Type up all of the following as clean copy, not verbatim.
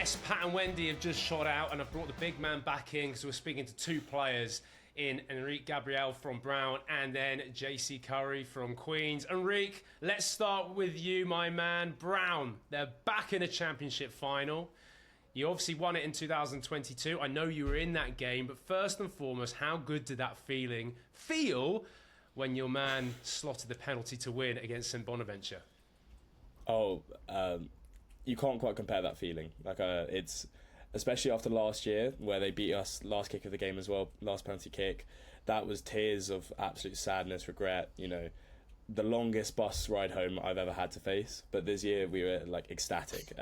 Yes, Pat and Wendy have just shot out, and I've brought the big man back in because we're speaking to two players in Henrique Gabriel from Brown and then JC Curry from Queens. Henrique, let's start with you, my man. Brown, they're back in a championship final. You obviously won it in 2022. I know you were in that game, but first and foremost, how good did that feeling feel when your man slotted the penalty to win against St Bonaventure? You can't quite compare that feeling. It's especially after last year where they beat us last kick of the game as well, last penalty kick. That was tears of absolute sadness, regret. You know, the longest bus ride home I've ever had to face. But this year we were ecstatic.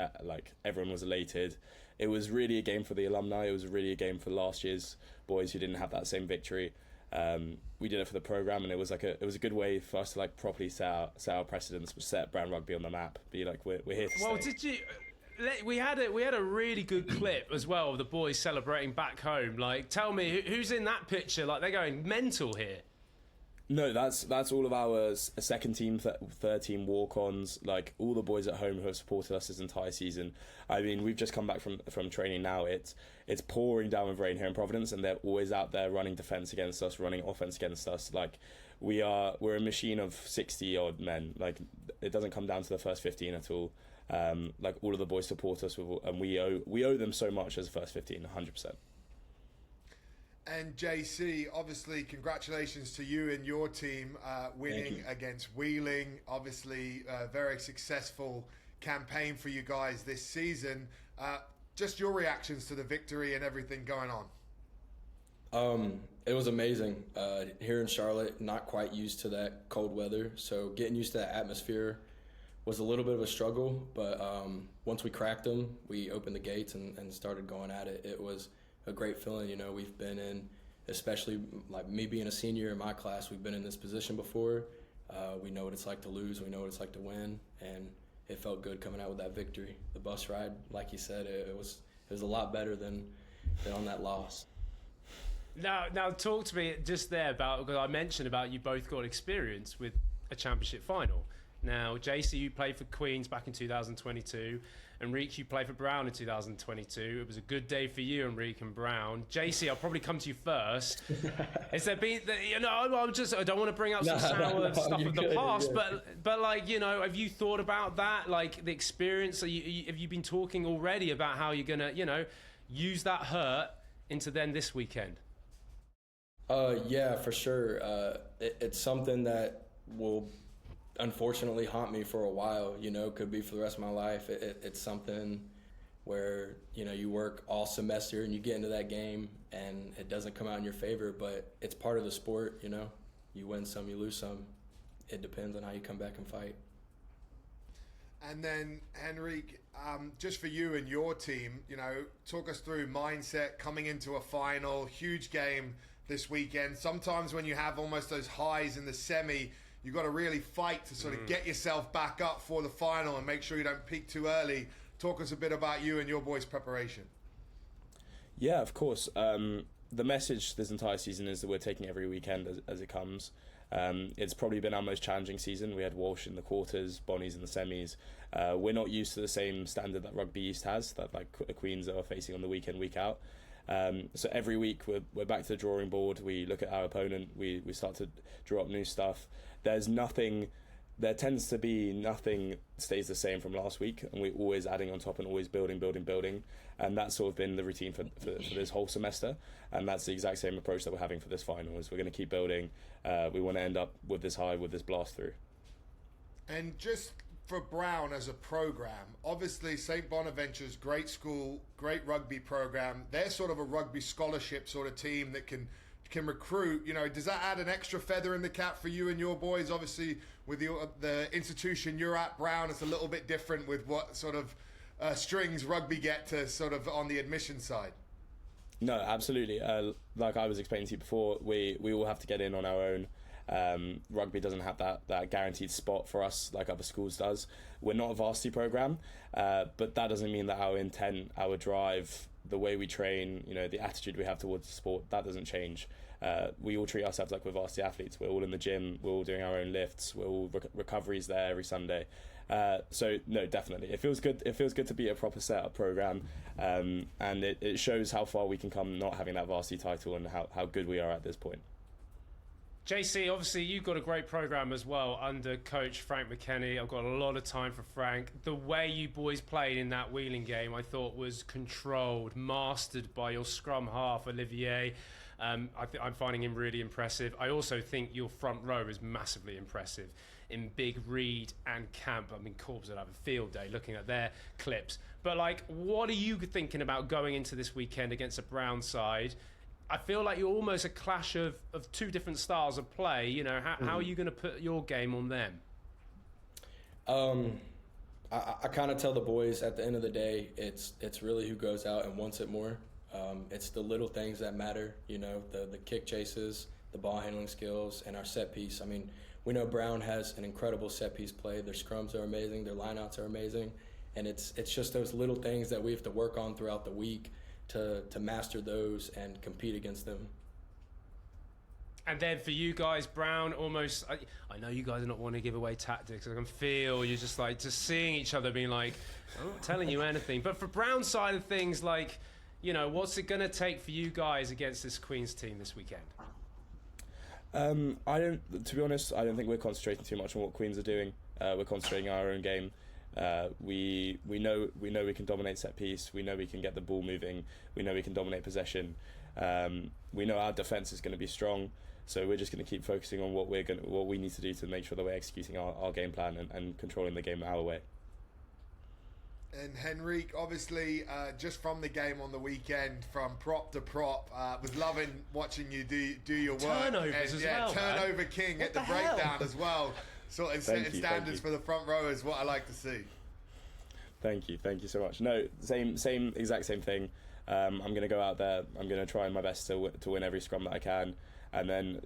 Everyone was elated. It was really a game for the alumni. It was really a game for last year's boys who didn't have that same victory. We did it for the program, and it was a good way for us to properly set our precedents, set Brown Rugby on the map. Be like, we're here to stay. Well, did you? We had a really good clip as well of the boys celebrating back home. Tell me who's in that picture? They're going mental here. No, that's all of our second team, third team walk-ons, all the boys at home who have supported us this entire season. I mean, we've just come back from training now. It's pouring down with rain here in Providence, and they're always out there running defence against us, running offence against us. We're a machine of 60-odd men. It doesn't come down to the first 15 at all. All of the boys support us, and we owe them so much as a first 15, 100%. And JC, obviously, congratulations to you and your team winning against Wheeling. Obviously, a very successful campaign for you guys this season. Just your reactions to the victory and everything going on. It was amazing. Here in Charlotte, not quite used to that cold weather, so getting used to that atmosphere was a little bit of a struggle. But once we cracked them, we opened the gates and started going at it. It was a great feeling. You know, we've been in, especially me being a senior in my class, we've been in this position before. We know what it's like to lose, we know what it's like to win, and it felt good coming out with that victory. The bus ride, like you said, it was a lot better than on that loss. Now talk to me just there about, because I mentioned about you both got experience with a championship final. Now, JC, you played for Queens back in 2022. Henrique, you played for Brown in 2022. It was a good day for you, Henrique and Brown. JC, I'll probably come to you first. Has there been, I don't want to bring up some sour stuff of the past, yeah. but have you thought about that? The experience, have you been talking already about how you're going to, use that hurt into then this weekend? Yeah, for sure. It's something that will unfortunately haunt me for a while, could be for the rest of my life. It's something where, you work all semester and you get into that game and it doesn't come out in your favor, but it's part of the sport, You win some, you lose some. It depends on how you come back and fight. And then, Henrique, just for you and your team, talk us through mindset coming into a final, huge game this weekend. Sometimes when you have almost those highs in the semi, you've got to really fight to sort of get yourself back up for the final and make sure you don't peak too early. Talk us a bit about you and your boys' preparation. Yeah, of course. The message this entire season is that we're taking every weekend as it comes. It's probably been our most challenging season. We had Walsh in the quarters, Bonnies in the semis. We're not used to the same standard that Rugby East has, that Queens are facing on the weekend, week out. So every week we're back to the drawing board. We look at our opponent. We start to draw up new stuff. There tends to be nothing stays the same from last week, and we're always adding on top and always building. And that's sort of been the routine for this whole semester. And that's the exact same approach that we're having for this final. Is we're going to keep building. We want to end up with this high, with this blast through. And just for Brown as a program, obviously St Bonaventure's great school, great rugby program. They're sort of a rugby scholarship sort of team that can recruit. Does that add an extra feather in the cap for you and your boys? Obviously, with the institution you're at, Brown, it's a little bit different with what sort of strings rugby get to sort of on the admission side. No, absolutely. Like I was explaining to you before, we all have to get in on our own. Rugby doesn't have that guaranteed spot for us like other schools does. We're not a varsity program, but that doesn't mean that our intent, our drive, the way we train, the attitude we have towards the sport, that doesn't change. we all treat ourselves like we're varsity athletes. We're all in the gym, we're all doing our own lifts, we're all recoveries there every Sunday. So no, definitely, it feels good. It feels good to be a proper setup program, and it shows how far we can come not having that varsity title and how good we are at this point. JC, obviously you've got a great program as well under coach Frank McKenney. I've got a lot of time for Frank. The way you boys played in that wheeling game, I thought was controlled, mastered by your scrum half, Olivier. I'm finding him really impressive. I also think your front row is massively impressive in Big Reed and Camp. I mean, Corbs would have a field day looking at their clips. But, like, what are you thinking about going into this weekend against a Brown side? I feel like you're almost a clash of two different styles of play. You know, how are you going to put your game on them? I kind of tell the boys at the end of the day, it's really who goes out and wants it more. It's the little things that matter, you know, the kick chases, the ball handling skills, and our set piece. I mean, we know Brown has an incredible set piece play. Their scrums are amazing. Their lineouts are amazing. And it's just those little things that we have to work on throughout the week to master those and compete against them. And then for you guys, Brown, almost, I know you guys are not wanting to give away tactics. I can feel you're just like, just seeing each other being like, I'm not telling you anything. But for Brown's side of things, like, you know, what's it going to take for you guys against this Queens team this weekend? To be honest, I don't think we're concentrating too much on what Queens are doing. We're concentrating on our own game. We know we can dominate set piece. We know we can get the ball moving. We know we can dominate possession. We know our defense is going to be strong. So we're just going to keep focusing on what we need to do to make sure that we're executing our game plan and controlling the game our way. And Henrique, obviously, just from the game on the weekend, from prop to prop, was loving watching you do your work. Turnovers as well, turnover man. king What at the the hell? breakdown as well. Sort of setting standards for the front row is what I like to see. Thank you so much. No, exact same thing. I'm going to go out there. I'm going to try my best to win every scrum that I can, and then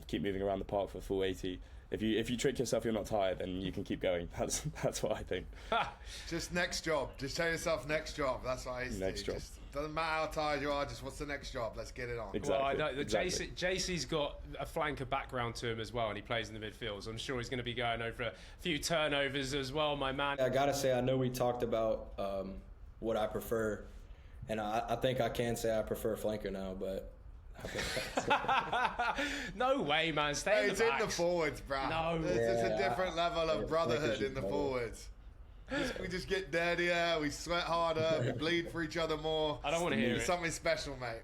keep moving around the park for full 80. If you trick yourself, you're not tired, then you can keep going. That's what I think. Just next job. Just tell yourself next job. That's what I used to do. Next job. Just, doesn't matter how tired you are. Just what's the next job? Let's get it on. Exactly. Well, I know exactly. JC's got a flanker background to him as well, and he plays in the midfield. So I'm sure he's going to be going over a few turnovers as well, my man. I gotta say, I know we talked about what I prefer, and I think I can say I prefer flanker now, but. No way, man. Stay in the It's backs. in the forwards, bro. No. It's a different level of brotherhood in the better. forwards. We just get dirtier, we sweat harder, we bleed for each other more. I don't want to hear it. Something special, mate.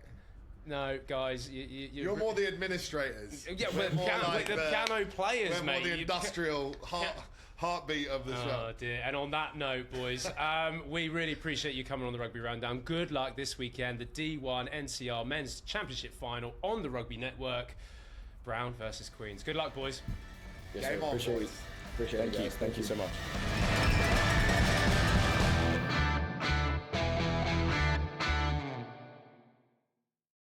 No, guys, You're more the administrators. Yeah, We're we're more like the piano players, we're mate. more the industrial heartbeat of the show. Oh dear. And on that note, boys, we really appreciate you coming on the Rugby Rundown. Good luck this weekend. The D1 NCR Men's Championship Final on the Rugby Network. Brown versus Queens. Good luck, boys. Yes, Game sir. on, Appreciate boys. it. Appreciate it, guys. Thank you so much.